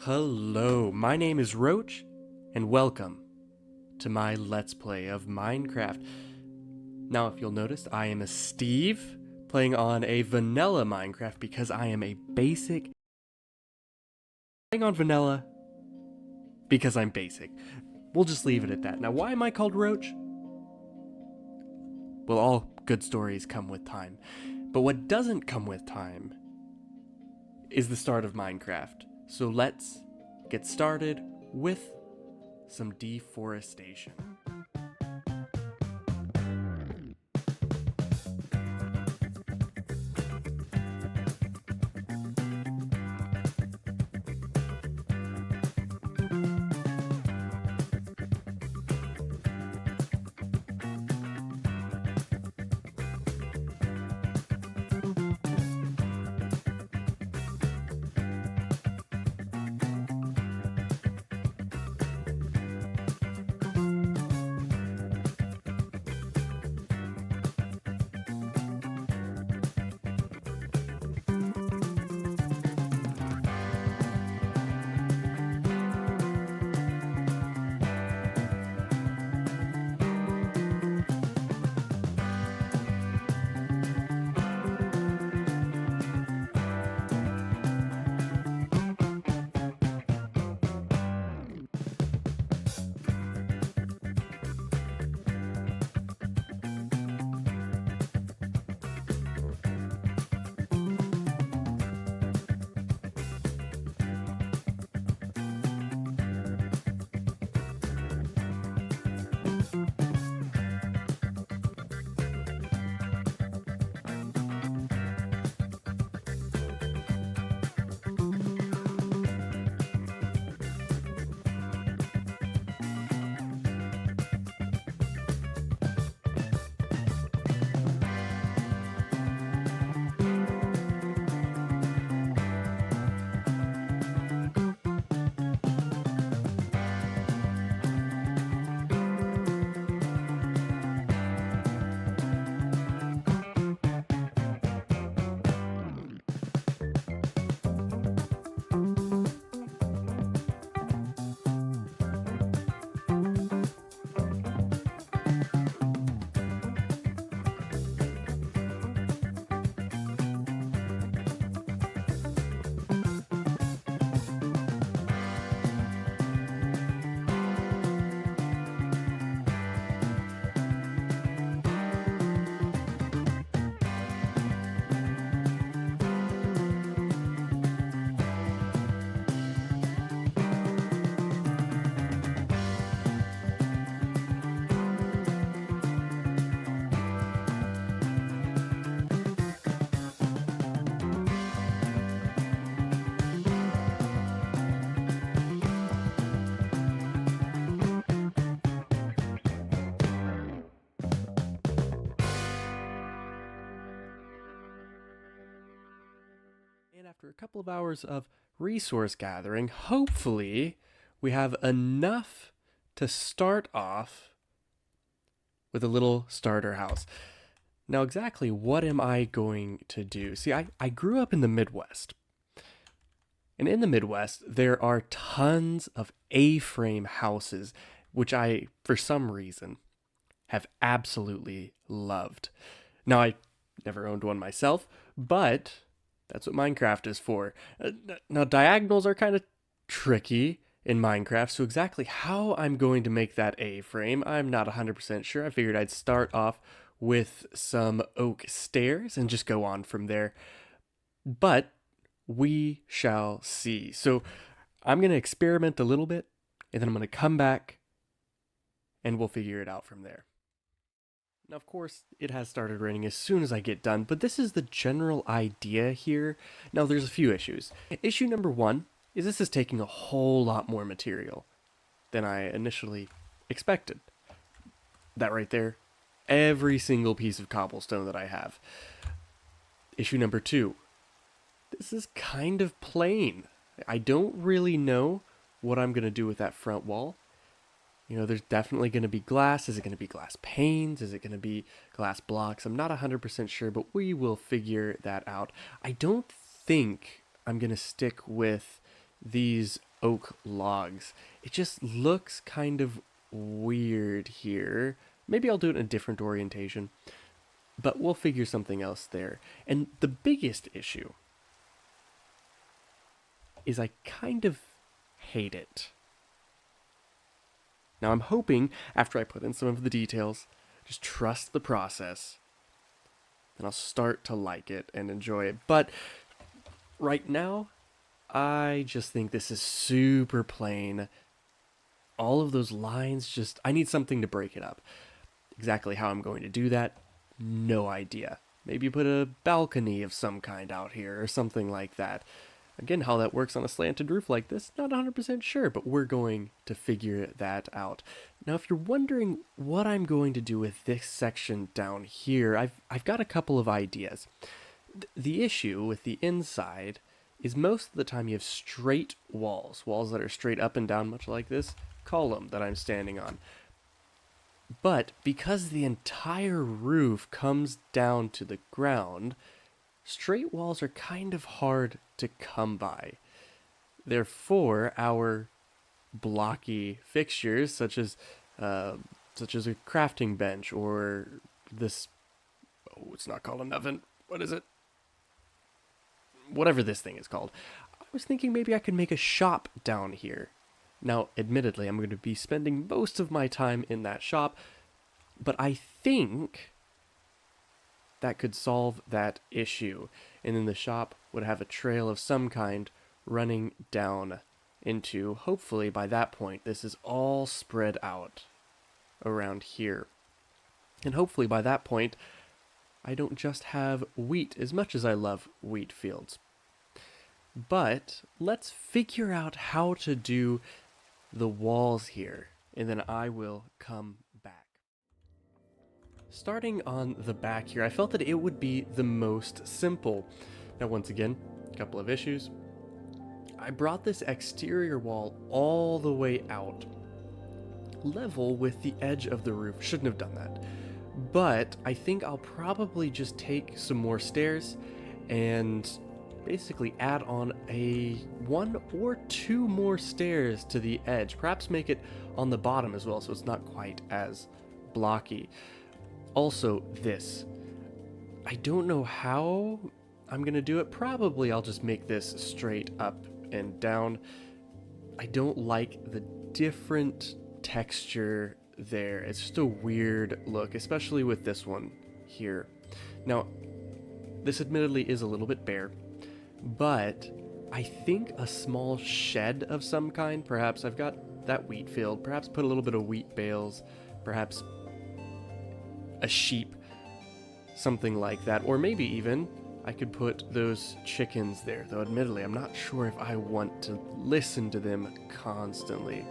Hello, my name is Roach, and welcome to my Let's Play of Minecraft. Now, if you'll notice, I am a Steve, playing on a vanilla Minecraft because I am a basic. Playing on vanilla because I'm basic. We'll just leave it at that. Now, why am I called Roach? Well, all good stories come with time. But what doesn't come with time is the start of Minecraft. So let's get started with some deforestation. And after a couple of hours of resource gathering, hopefully we have enough to start off with a little starter house. Now, exactly what am I going to do? See, I grew up in the Midwest. And in the Midwest, there are tons of A-frame houses, which I, for some reason, have absolutely loved. Now, I never owned one myself, but that's what Minecraft is for. Now, diagonals are kind of tricky in Minecraft, so exactly how I'm going to make that A-frame, I'm not 100% sure. I figured I'd start off with some oak stairs and just go on from there. But we shall see. So I'm going to experiment a little bit, and then I'm going to come back, and we'll figure it out from there. Now, of course, it has started raining as soon as I get done, but this is the general idea here. Now, there's a few issues. Issue number one is this is taking a whole lot more material than I initially expected. That right there, every single piece of cobblestone that I have. Issue number two, this is kind of plain. I don't really know what I'm going to do with that front wall. You know, there's definitely going to be glass. Is it going to be glass panes? Is it going to be glass blocks? I'm not 100% sure, but we will figure that out. I don't think I'm going to stick with these oak logs. It just looks kind of weird here. Maybe I'll do it in a different orientation, but we'll figure something else there. And the biggest issue is I kind of hate it. Now I'm hoping, after I put in some of the details, just trust the process, and I'll start to like it and enjoy it. But right now, I just think this is super plain. All of those lines I need something to break it up. Exactly how I'm going to do that, no idea. Maybe put a balcony of some kind out here or something like that. Again, how that works on a slanted roof like this, not 100% sure, but we're going to figure that out. Now, if you're wondering what I'm going to do with this section down here, I've got a couple of ideas. The issue with the inside is most of the time you have straight walls that are straight up and down, much like this column that I'm standing on. But because the entire roof comes down to the ground, straight walls are kind of hard to come by. Therefore, our blocky fixtures, such as a crafting bench or this, it's not called an oven. What is it? Whatever this thing is called. I was thinking maybe I could make a shop down here. Now, admittedly, I'm going to be spending most of my time in that shop, but I think that could solve that issue. And then the shop would have a trail of some kind running down into, hopefully by that point, this is all spread out around here. And hopefully by that point, I don't just have wheat, as much as I love wheat fields. But let's figure out how to do the walls here, and then I will come back. Starting on the back here, I felt that it would be the most simple. Now, once again, a couple of issues. I brought this exterior wall all the way out, level with the edge of the roof. Shouldn't have done that. But I think I'll probably just take some more stairs and basically add on a 1 or 2 more stairs to the edge. Perhaps make it on the bottom as well, so it's not quite as blocky. Also, this. I don't know how I'm going to do it. Probably I'll just make this straight up and down. I don't like the different texture there. It's just a weird look, especially with this one here. Now, this admittedly is a little bit bare, but I think a small shed of some kind, perhaps I've got that wheat field, perhaps put a little bit of wheat bales, perhaps a sheep, something like that, or maybe even I could put those chickens there, though admittedly I'm not sure if I want to listen to them constantly.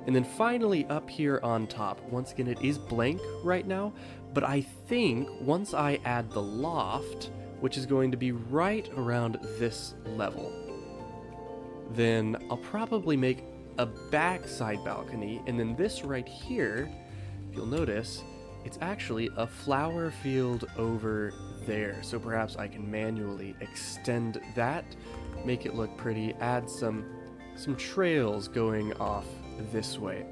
And then finally up here on top, once again it is blank right now, but I think once I add the loft, which is going to be right around this level, then I'll probably make a backside balcony, and then this right here, if you'll notice, it's actually a flower field over there, so perhaps I can manually extend that, make it look pretty, add some trails going off this way.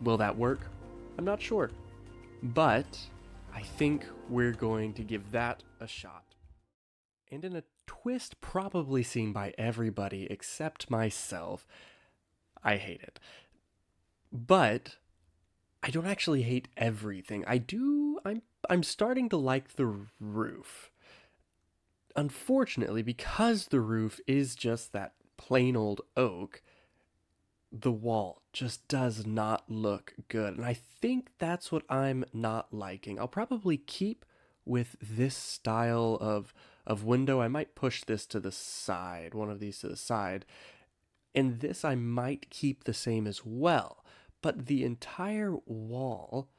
Will that work? I'm not sure, but I think we're going to give that a shot. And in a twist probably seen by everybody except myself, I hate it. But I don't actually hate everything. I'm starting to like the roof. Unfortunately, because the roof is just that plain old oak, the wall just does not look good. And I think that's what I'm not liking. I'll probably keep with this style of window. I might push this to the side, one of these to the side. And this I might keep the same as well. But the entire wall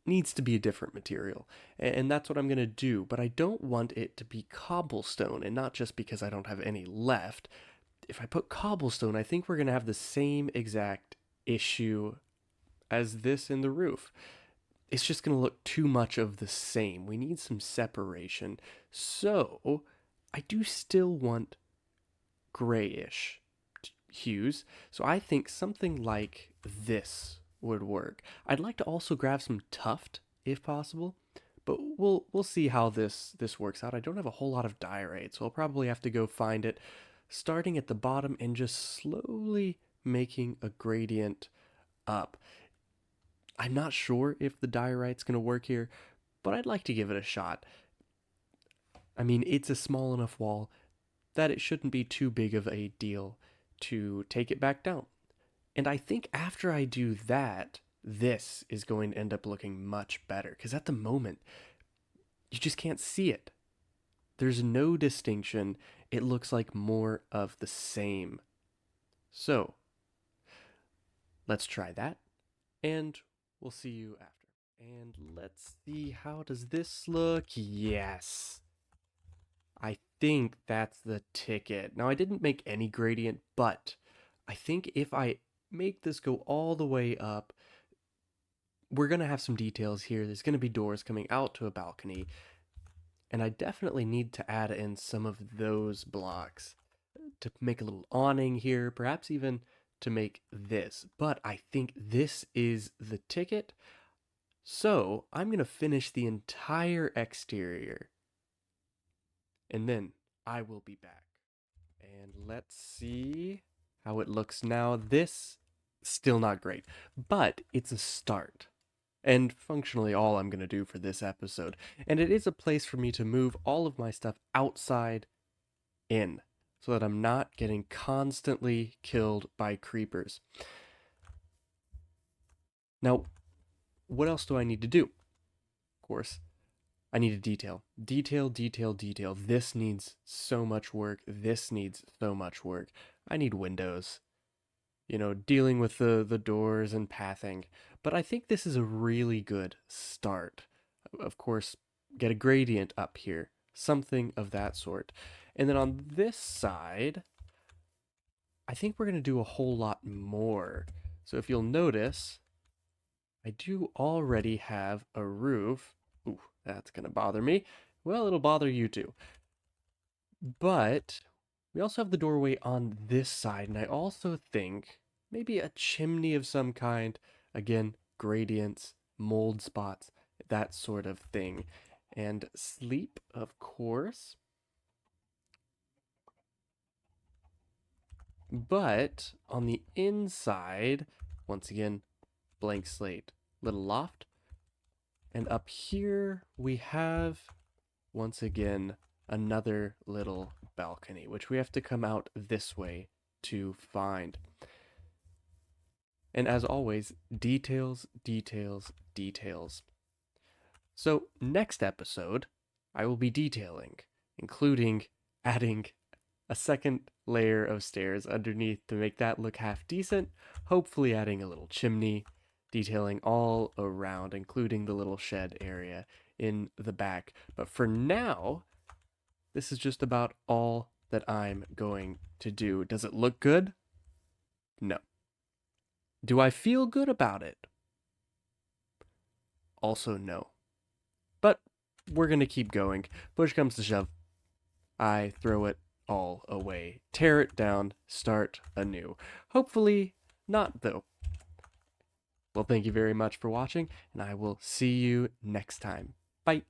needs to be a different material. And that's what I'm going to do. But I don't want it to be cobblestone, and not just because I don't have any left. If I put cobblestone, I think we're going to have the same exact issue as this in the roof. It's just going to look too much of the same. We need some separation. So I do still want grayish hues. So I think something like this would work. I'd like to also grab some tuft if possible, but we'll see how this works out. I don't have a whole lot of diorite, so I'll probably have to go find it, starting at the bottom and just slowly making a gradient up. I'm not sure if the diorite's going to work here, but I'd like to give it a shot. I mean, it's a small enough wall that it shouldn't be too big of a deal to take it back down. And I think after I do that, this is going to end up looking much better. Because at the moment, you just can't see it. There's no distinction. It looks like more of the same. So, let's try that. And we'll see you after. And let's see, how does this look? Yes. I think that's the ticket. Now, I didn't make any gradient, but I think if I make this go all the way up, we're going to have some details here. There's going to be doors coming out to a balcony, and I definitely need to add in some of those blocks to make a little awning here, perhaps even to make this. But I think this is the ticket. So I'm going to finish the entire exterior, and then I will be back. And let's see how it looks now. This, still not great, but it's a start. And functionally all I'm going to do for this episode. And it is a place for me to move all of my stuff outside in, so that I'm not getting constantly killed by creepers. Now, what else do I need to do? Of course, I need a detail. Detail, detail, detail. This needs so much work. This needs so much work. I need windows. You know, dealing with the doors and pathing. But I think this is a really good start. Of course, get a gradient up here. Something of that sort. And then on this side, I think we're going to do a whole lot more. So if you'll notice, I do already have a roof. Ooh, that's going to bother me. Well, it'll bother you too. But we also have the doorway on this side, and I also think maybe a chimney of some kind. Again, gradients, mold spots, that sort of thing. And sleep, of course. But on the inside, once again, blank slate, little loft. And up here we have, once again, another little balcony, which we have to come out this way to find. And as always, details, details, details. So next episode, I will be detailing, including adding a second layer of stairs underneath to make that look half decent, hopefully adding a little chimney, detailing all around, including the little shed area in the back. But for now, this is just about all that I'm going to do. Does it look good? No. Do I feel good about it? Also no. But we're going to keep going. Push comes to shove, I throw it all away. Tear it down, start anew. Hopefully not, though. Well, thank you very much for watching, and I will see you next time. Bye.